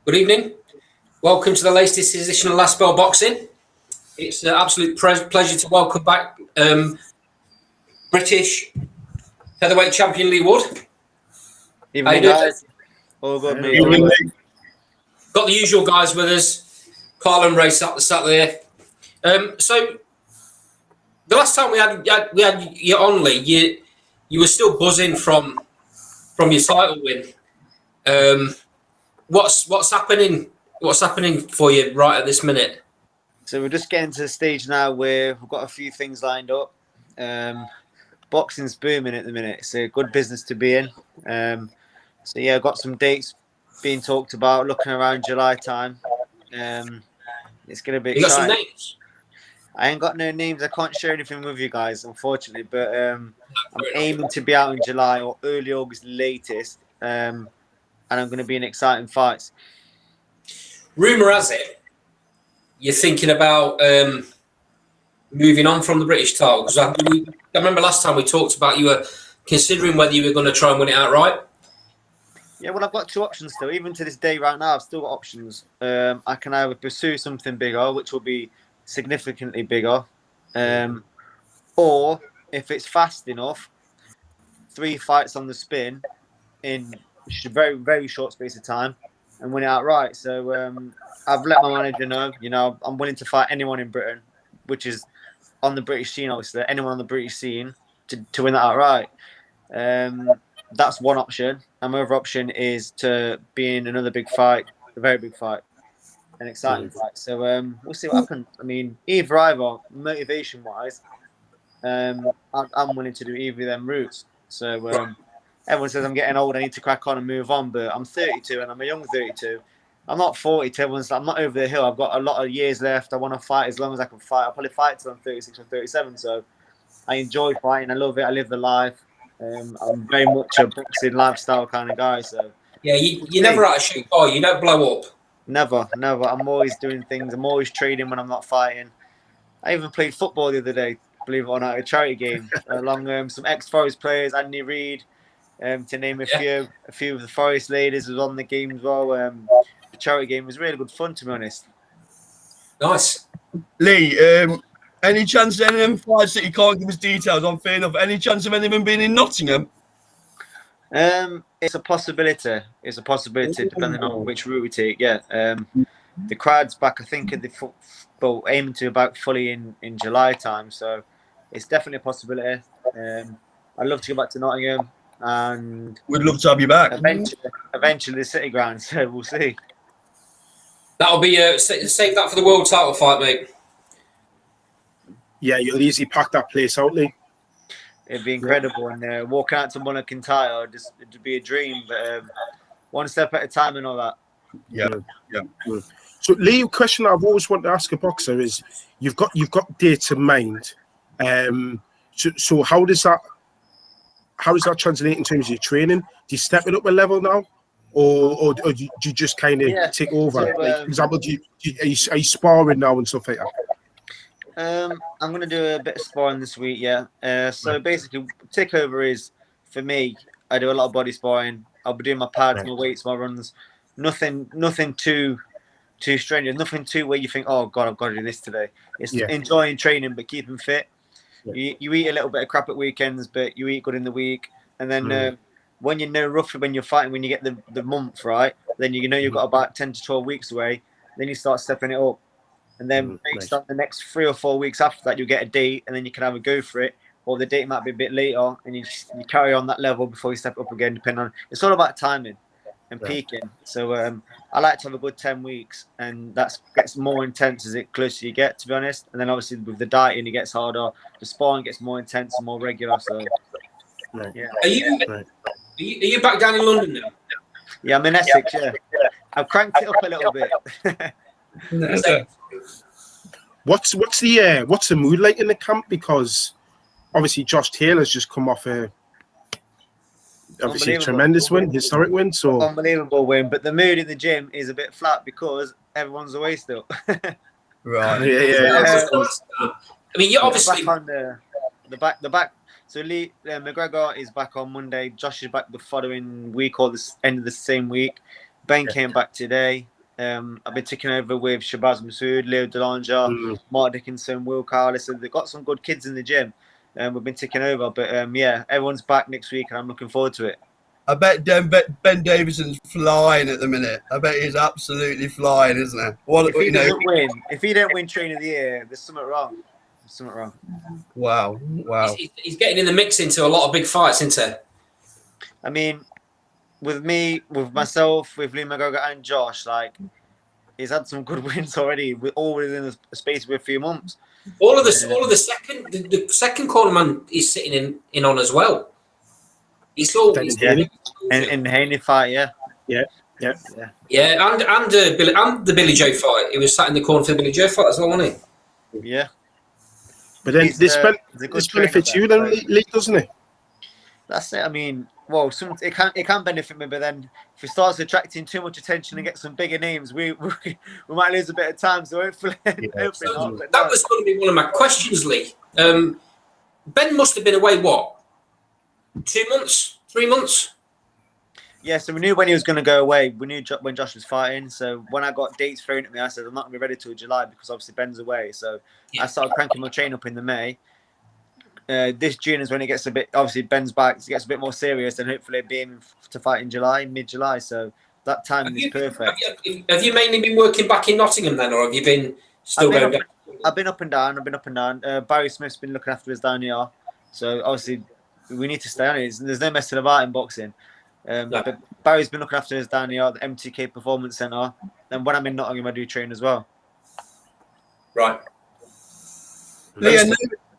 Good evening. Welcome to the latest edition of Last Bell Boxing. It's an absolute pleasure to welcome back British featherweight champion Leigh Wood. Evening, guys. All good, mate. Evening. Got the usual guys with us. Carl and Ray sat there. So the last time we had you on, Lee, you were still buzzing from your title win. What's happening? What's happening for you right at this minute? So we're just getting to the stage now where we've got a few things lined up. Boxing's booming at the minute. It's a good business to be in. So yeah, I've got some dates being talked about, looking around July time. It's going to be exciting. You got some names? I ain't got no names. I can't share anything with you guys, unfortunately. But I'm aiming to be out in July or early August latest. And I'm going to be in exciting fights. Rumour has it you're thinking about moving on from the British title, because I remember last time we talked about you were considering whether you were going to try and win it outright. Yeah, well, I've got two options still. Even to this day right now, I've still got options. I can either pursue something bigger, which will be significantly bigger, or if it's fast enough, 3 fights on the spin in a very, very short space of time and win it outright. So I've let my manager know, I'm willing to fight anyone in Britain, which is on the British scene, obviously, anyone on the British scene to win that outright. That's one option. And my other option is to be in another big fight, a very big fight, an exciting fight. So we'll see what happens. I mean, either, motivation-wise, I'm willing to do either of them routes. So everyone says I'm getting old, I need to crack on and move on, but I'm 32 and I'm a young 32. I'm not 40. I'm not over the hill. I've got a lot of years left. I want to fight as long as I can fight. I'll probably fight till I'm 36 or 37. So I enjoy fighting. I love it. I live the life. I'm very much a boxing lifestyle kind of guy. So yeah, you never out of shoot. Oh, you don't blow up. Never. I'm always doing things. I'm always trading when I'm not fighting. I even played football the other day, believe it or not, a charity game along some ex-Forest players, Andy Reid, to name a few. A few of the Forest ladies was on the game as well. The charity game was really good fun, to be honest. Nice. Lee, any chance of any of them fights that you can't give us details on? Fair enough. Any chance of any of them being in Nottingham? It's a possibility. It's a possibility depending on which route we take. Yeah. The crowd's back. I think aiming to be back fully in July time. So it's definitely a possibility. I'd love to go back to Nottingham, and we'd love to have you back. Eventually the City Ground. So we'll see. That'll be save that for the world title fight, mate. Yeah, you'll easily pack that place out, Lee. It'd be incredible, and walking out to Kintyre, it'd be a dream. But one step at a time and all that. Yeah. So, Lee, a question I've always wanted to ask a boxer is: you've got dates in mind. So how does that translate in terms of your training? Do you step it up a level now, or do you just kind of take over? So, like, for example, are you sparring now and stuff like that? I'm going to do a bit of sparring this week, yeah. So basically, takeover is, for me, I do a lot of body sparring. I'll be doing my pads, my weights, my runs. Nothing too strenuous. Nothing too where you think, oh God, I've got to do this today. It's enjoying training but keeping fit. Yeah. You eat a little bit of crap at weekends, but you eat good in the week. And then when you know roughly when you're fighting, when you get the month right, then you know you've got about 10 to 12 weeks away. Then you start stepping it up. And then based on the next 3 or 4 weeks after that, you'll get a date, and then you can either go for it, or the date might be a bit later, and you carry on that level before you step up again, depending on... It's all about timing and peaking. So I like to have a good 10 weeks, and that gets more intense as it closer you get, to be honest. And then obviously with the dieting, it gets harder. The sparring gets more intense and more regular. So yeah. Are you back down in London now? Yeah, I'm in Essex. Yeah, I've cranked it up a little bit. What's the mood like in the camp? Because obviously Josh Taylor's just come off a tremendous win, historic win. So unbelievable win, but the mood in the gym is a bit flat because everyone's away still. Right. Yeah. I mean, you obviously back on the back. So Lee McGregor is back on Monday. Josh is back the following week or the end of the same week. Ben came back today. I've been taking over with Shabazz Masood, Leo Delanger, Mark Dickinson, Will Carlis. So they've got some good kids in the gym. We've been taking over. But yeah, everyone's back next week and I'm looking forward to it. I bet Ben Davison's flying at the minute. I bet he's absolutely flying, isn't he? What, If he doesn't win, if he don't win Trainer of the Year, there's something wrong. There's something wrong. Wow. He's getting in the mix into a lot of big fights, isn't he? I mean, with me, with myself, with Lee McGregor and Josh, like, he's had some good wins already, all within a space of a few months. All of the second cornerman is sitting in on as well. He's all in the Haney fight, yeah, and the Billy Joe fight. He was sat in the corner for the Billy Joe fight as well, wasn't he? Yeah. But then this benefits you, then, Lee, doesn't it? That's it. I mean, well, it can benefit me, but then if it starts attracting too much attention and get some bigger names, we might lose a bit of time. So hopefully, that was going to be one of my questions, Lee. Ben must have been away 2 months, 3 months. Yeah, so we knew when he was going to go away. We knew when Josh was fighting. So when I got dates thrown at me, I said I'm not going to be ready till July because obviously Ben's away. So I started cranking my train up in the May. This June is when it gets a bit. Obviously Ben's back, so it gets a bit more serious, and hopefully be aiming to fight in July, mid-July. So that timing is perfect. Have you mainly been working back in Nottingham then, or have you been still going down? I've been up and down. Barry Smith's been looking after us down here. So obviously we need to stay on it. There's no messing about in boxing. But Barry's been looking after us down here at the MTK Performance Centre. And when I'm in Nottingham, I do train as well. Right.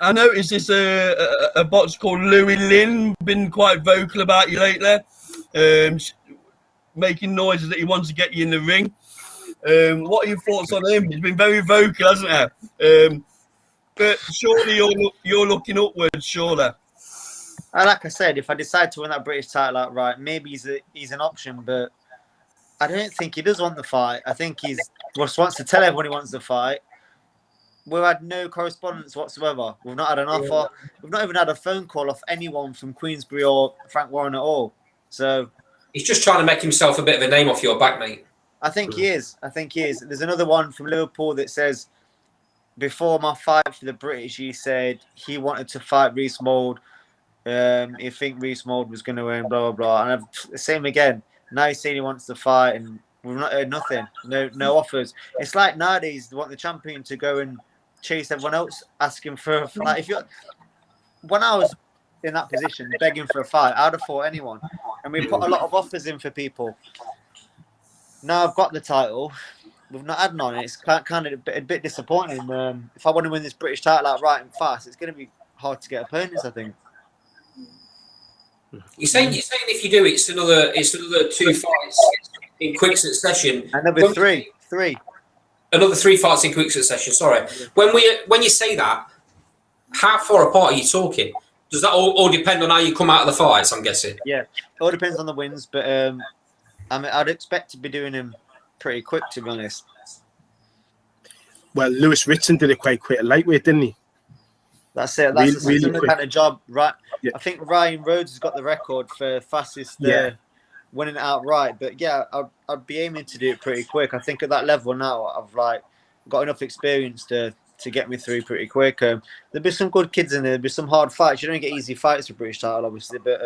I noticed this a boxer called Louis Lynn been quite vocal about you lately, making noises that he wants to get you in the ring. What are your thoughts on him? He's been very vocal, hasn't he? But surely you're looking upwards, surely. Like I said, if I decide to win that British title outright, maybe he's an option, but I don't think he does want the fight. I think he just wants to tell everyone he wants the fight. We've had no correspondence whatsoever. We've not had an offer. We've not even had a phone call off anyone from Queensbury or Frank Warren at all. So he's just trying to make himself a bit of a name off your back, mate. I think he is. There's another one from Liverpool that says, before my fight for the British, he said he wanted to fight Reece Mould. He think Reece Mould was going to win, blah, blah, blah. And the same again. Now he's saying he wants to fight, and we've not heard nothing. No offers. It's like nowadays they want the champion to go and chase everyone else, asking for a fight. When I was in that position, begging for a fight, I'd have fought anyone. And we put a lot of offers in for people. Now I've got the title. We've not had none. It's kind of a bit disappointing. If I want to win this British title outright and fast, it's going to be hard to get opponents, I think. You're saying if you do, it's another 2 fights in quick succession. Another three. Another 3 fights in quick succession. Sorry. When you say that, how far apart are you talking? Does that all depend on how you come out of the fights? I'm guessing. Yeah, it all depends on the wins, but I'd expect to be doing them pretty quick, to be honest. Well, Lewis Ritson did it quite quick at lightweight, didn't he? That's it. That's really similar kind of job, right? Yeah. I think Ryan Rhodes has got the record for fastest winning it outright. But yeah, I'd be aiming to do it pretty quick. I think at that level now, I've got enough experience to get me through pretty quick. There'll be some good kids in there. There'll be some hard fights. You don't get easy fights for British title, obviously, but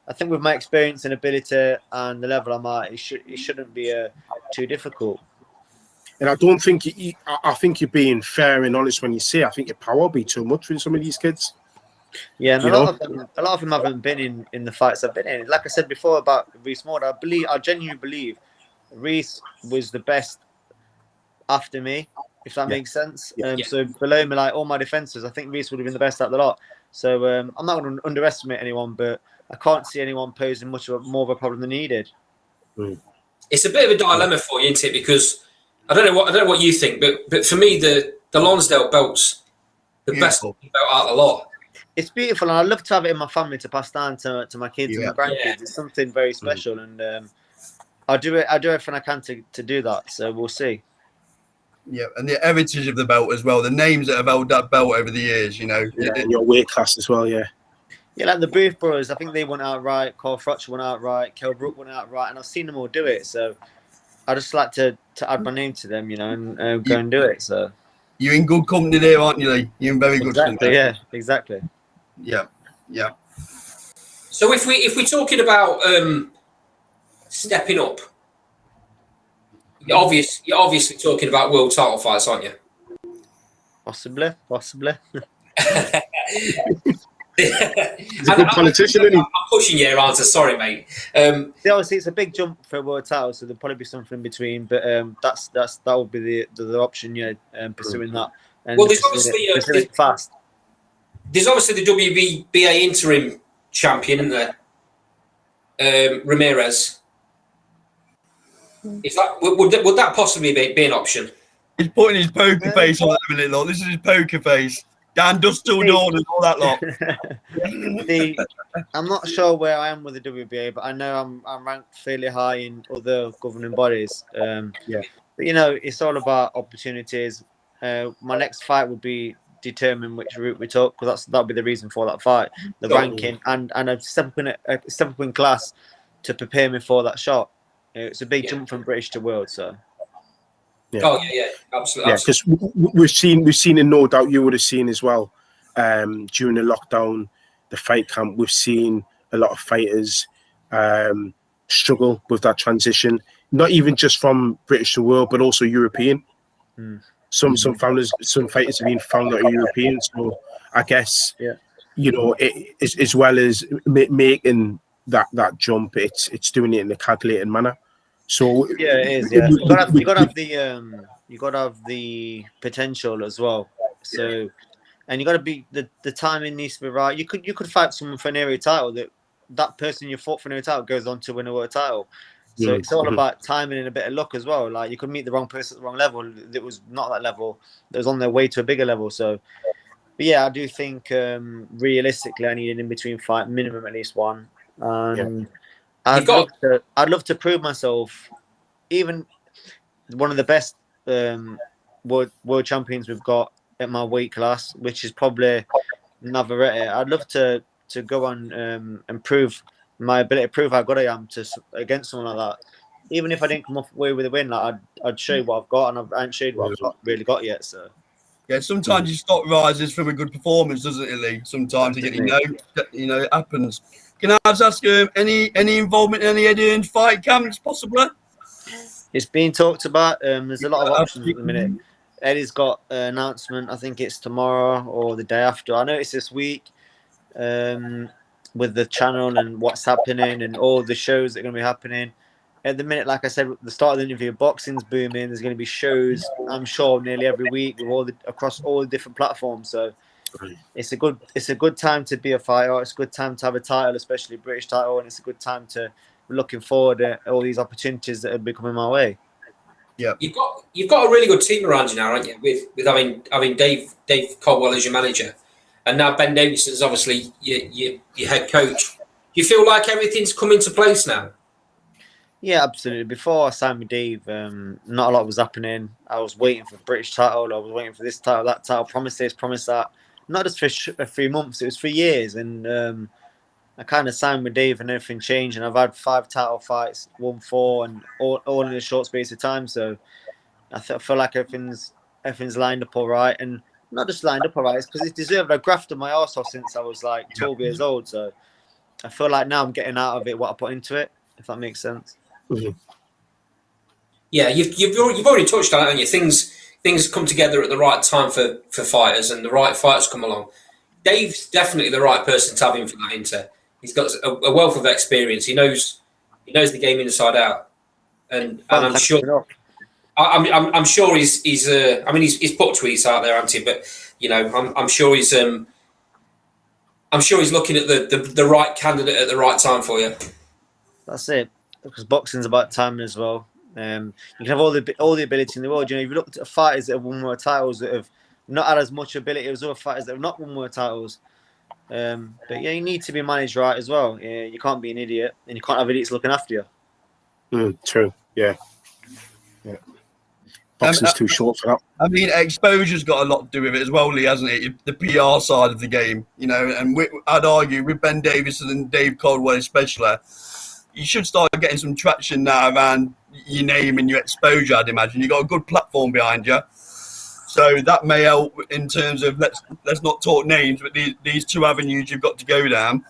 I think with my experience and ability and the level I'm at, it shouldn't be too difficult. And I don't think I think you're being fair and honest when you say I think your power will be too much with some of these kids. Yeah, and a lot of them haven't been in the fights I've been in. Like I said before about Reece Mould, I genuinely believe Reece was the best after me, if that makes sense. So below me, like all my defences, I think Reece would have been the best out of the lot. So I'm not going to underestimate anyone, but I can't see anyone posing more of a problem than needed. It's a bit of a dilemma for you, isn't it? Because I don't know what you think, but for me, the Lonsdale belt's the best belt out of the lot. It's beautiful, and I'd love to have it in my family to pass down to my kids and my grandkids. It's something very special, and I'll do everything I can to do that. So we'll see. Yeah, and the heritage of the belt as well. The names that have held that belt over the years, you know. Yeah, your weight class as well, yeah. Yeah, like the Booth brothers, I think they won outright. Carl Frotcher won outright. Kell Brook won outright, and I've seen them all do it. So I just like to add my name to them, and go and do it. So You're in good company there, aren't you, Lee? You're in very good company. Yeah, exactly. Yeah. So if we're talking about stepping up, you're obviously talking about world title fights, aren't you? Possibly. He's a good politician, isn't he? I'm pushing your answer. Sorry, mate. Obviously, it's a big jump for a world title, so there'll probably be something in between. But that would be the option, pursuing that. And Well, there's obviously pursuing it fast. There's obviously the WBA interim champion, isn't there? Ramirez. Is that would that possibly be an option? He's putting his poker face on at the minute, look. This is his poker face. Dan Dust till dawn and all that lot. I'm not sure where I am with the WBA, but I know I'm ranked fairly high in other governing bodies. But it's all about opportunities. My next fight would be determine which route we took, because that'll be the reason for that fight, the ranking and a step up in class to prepare me for that shot. It's a big jump from British to world, so. Yeah. Oh yeah, absolutely. Yeah, because we've seen, and no doubt you would have seen as well, during the lockdown, the fight camp. We've seen a lot of fighters struggle with that transition, not even just from British to world, but also European. Some fighters have been found that are European. So I guess as well as making that jump, it's doing it in a calculated manner. So yeah, it is. Yeah, you got to have the potential as well. So, and you got to be the timing needs to be right. You could fight someone for an area title that person you fought for an area title goes on to win a world title. So it's all about timing and a bit of luck as well. Like you could meet the wrong person at the wrong level that was not that level, that was on their way to a bigger level. So, but yeah, I do think realistically, I need an in between fight, minimum at least one. I'd love to prove myself. Even one of the best world champions we've got at my weight class, which is probably Navarrete. I'd love to go on and prove my ability, prove how good I am against someone like that. Even if I didn't come off away with a win, like I'd show you what I've got, and I haven't showed what I've really got yet. So. Yeah, sometimes your stock rises from a good performance, doesn't it, Lee? Sometimes it happens. Can I ask any involvement in any Eddie Hearn's fight camps, possibly? It's being talked about. There's a lot of options at the minute. Eddie's got an announcement. I think it's tomorrow or the day after. I know it's this week with the channel and what's happening and all the shows that are going to be happening. At the minute, like I said at the start of the interview, boxing's booming. There's going to be shows, I'm sure, nearly every week with across all the different platforms. So it's a good time to be a fighter. It's a good time to have a title, especially a British title, and it's a good time to be looking forward at all these opportunities that are becoming my way. Yeah, you've got a really good team around you now, aren't you? With having Dave Caldwell as your manager, and now Ben Davidson's obviously your head coach. Do you feel like everything's come into place now? Yeah, absolutely. Before I signed with Dave, not a lot was happening. I was waiting for the British title. I was waiting for this title, that title. Promise this, promise that. Not just for 3 months. It was 3 years. And I kind of signed with Dave and everything changed. And I've had 5 title fights, won 4, and all in a short space of time. So I feel like everything's lined up all right. And not just lined up all right, it's because it's deserved. I grafted my arse off since I was like 12 years old. So I feel like now I'm getting out of it what I put into it, if that makes sense. Mm-hmm. Yeah, you've already touched on it, haven't you? Things come together at the right time for fighters, and the right fighters come along. Dave's definitely the right person to have him for that inter. He's got a wealth of experience. He knows the game inside out, and I'm sure. I'm sure he's put tweets out there, hasn't he? But I'm sure he's looking at the right candidate at the right time for you. That's it. Because boxing's about timing as well. You can have all the ability in the world. If you look at fighters that have won more titles that have not had as much ability as other fighters that have not won more titles. But yeah, you need to be managed right as well. Yeah, you can't be an idiot, and you can't have idiots looking after you. True. Yeah. Boxing's too short for that. I mean, exposure's got a lot to do with it as well, Lee, hasn't it? The PR side of the game, and I'd argue with Ben Davison and Dave Caldwell especially, you should start getting some traction now around, your name and your exposure. I'd imagine you got a good platform behind you, so that may help in terms of let's not talk names, but these two avenues you've got to go down.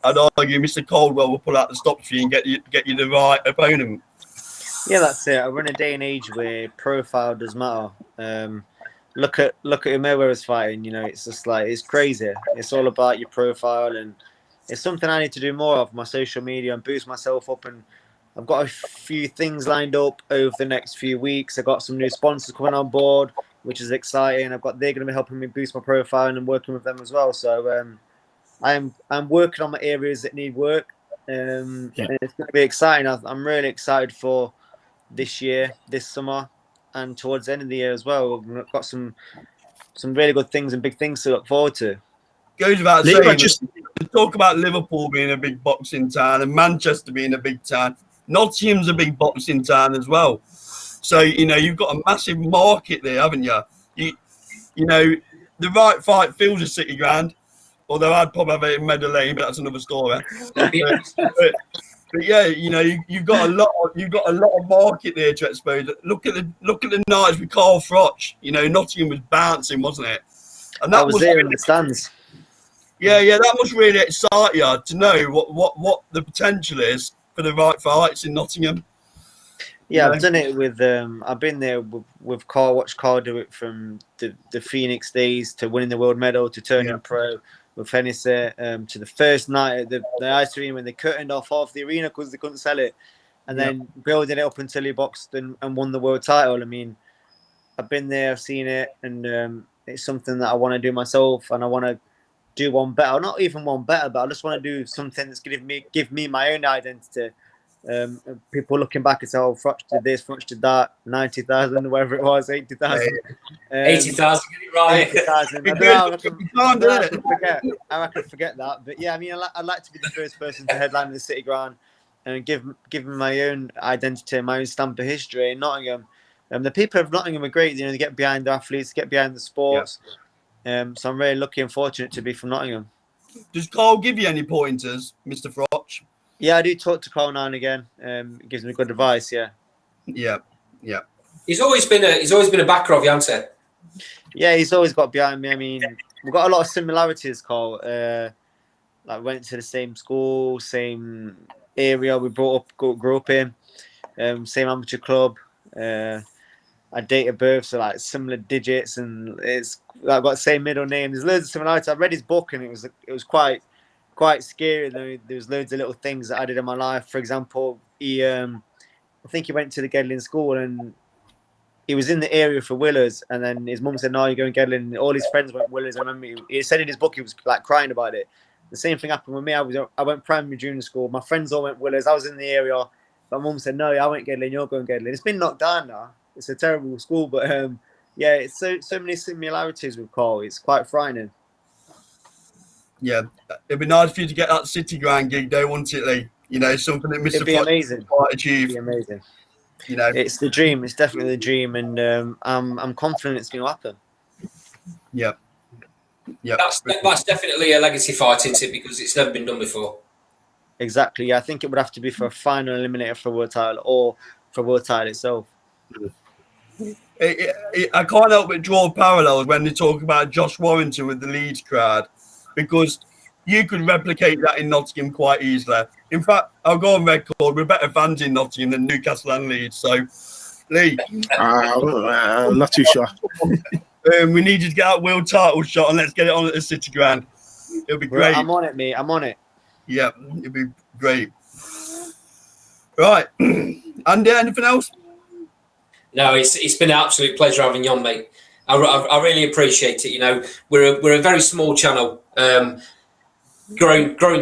I'd argue Mr. Caldwell will pull out the stops for you and get you the right opponent. Yeah, that's it. We're in a day and age where profile does matter. Look at who Mayweather's fighting. You know, it's just like it's crazy. It's all about your profile, and it's something I need to do more of my social media and boost myself up. And I've got a few things lined up over the next few weeks. I've got some new sponsors coming on board, which is exciting. They're going to be helping me boost my profile and I'm working with them as well. So I'm working on my areas that need work. And it's going to be exciting. I'm really excited for this year, this summer, and towards the end of the year as well. We've got some really good things and big things to look forward to. Goes without saying, to talk about Liverpool being a big boxing town and Manchester being a big town, Nottingham's a big boxing town as well. So, you know, you've got a massive market there, haven't you? You know, the right fight feels a City Ground, although I'd probably have it in Meadow Lane, but that's another story. But yeah, you know, you've got a lot of market there to expose. Look at the nights with Carl Froch. You know, Nottingham was bouncing, wasn't it? And that was there in the stands. Yeah, that must really excite you to know what the potential is for the right fights in Nottingham. Yeah, I've done it with. I've been there with Carl. Watched Carl do it from the Phoenix days to winning the world medal to turning pro. With Hennessy, to the first night at the ice arena when they curtained off half the arena because they couldn't sell it, and then building it up until he boxed and won the world title. I mean, I've been there, I've seen it, and it's something that I want to do myself, and I want to do one better. Not even one better, but I just want to do something that's going to give me my own identity. People looking back and say, "Oh, Froch did this, Froch did that." 90,000, whatever it was, 80,000, 80,000. Get it right. 80,000. I could forget that, but yeah, I mean, I'd like to be the first person to headline the City Ground and give me my own identity, my own stamp of history in Nottingham. The people of Nottingham are great. You know, they get behind the athletes, get behind the sports. So I'm really lucky and fortunate to be from Nottingham. Does Carl give you any pointers, Mr. Froch? Yeah, I do talk to Carl now and again. He gives me good advice. Yeah. He's always been a backer of you, hasn't he? Yeah, he's always got behind me. I mean, we've got a lot of similarities, Carl. Like went to the same school, same area we grew up in, same amateur club. Our date of birth, so like similar digits, and it's like got the same middle name. There's loads of similarities. I read his book, and it was quite scary. There was loads of little things that I did in my life. For example, I think he went to the Gedling school, and he was in the area for Willers, and then his mum said, "No, you're going Gedling." And all his friends went Willers. I remember he said in his book he was like crying about it. The same thing happened with me. I went primary junior school. My friends all went Willers. I was in the area. My mum said, "No, I went Gedling. You're going Gedling." It's been knocked down now. It's a terrible school, but yeah, it's so many similarities with Carl. It's quite frightening. Yeah, it'd be nice for you to get that City Ground gig, though, wouldn't it, Lee? You know, something that Mr. It'd be amazing. Quite achieve. It'd be amazing. You know, it's the dream. It's definitely the dream, and I'm confident it's going to happen. Yeah. That's definitely a legacy fight, isn't it? Because it's never been done before. Exactly. Yeah, I think it would have to be for a final eliminator for a world title or for a world title itself. I can't help but draw parallels when they talk about Josh Warrington with the Leeds crowd, because you could replicate that in Nottingham quite easily. In fact, I'll go on record, we're better fans in Nottingham than Newcastle and Leeds. So, Lee, I'm not too sure. We need you to get that world title shot and let's get it on at the City Ground. It'll be great. I'm on it, mate. I'm on it. Yeah, it'll be great. Right, Andy, anything else? No, it's been an absolute pleasure having you on, mate. I really appreciate it. You know, we're a very small channel, growing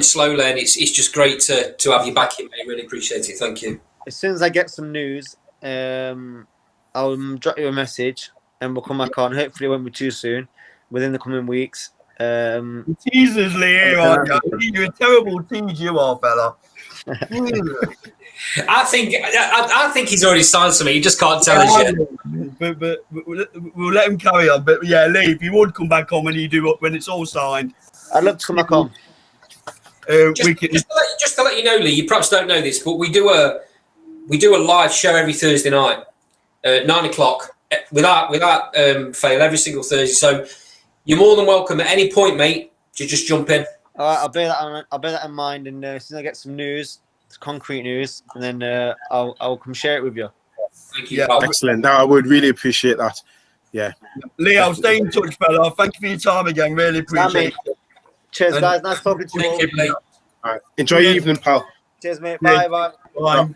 slowly, and it's just great to have you back here, mate. Really appreciate it. Thank you. As soon as I get some news, I'll drop you a message, and we'll come back on. Hopefully, it won't be too soon. Within the coming weeks. Teasers, Lee, here, aren't you? You're a terrible tease, you are, fella. I think he's already signed something. He just can't tell us yet. But we'll let him carry on. But yeah, Lee, if you would come back on when it's all signed, I'd love to come back on. Just to let you know, Lee, you perhaps don't know this, but we do we do a live show every Thursday night, 9 o'clock, without fail, every single Thursday. So you're more than welcome at any point, mate, to just jump in. All right, I'll bear that in mind, and as soon as I get some news, concrete news, and then I'll come share it with you. Thank you, pal. Excellent. No, I would really appreciate that. Yeah. Lee, I'll stay in touch, fella. Thank you for your time again. Really appreciate it. Cheers, guys. Nice talking to you all. Thank you, mate. All right. Enjoy your evening, pal. Cheers, mate. Bye. Bye.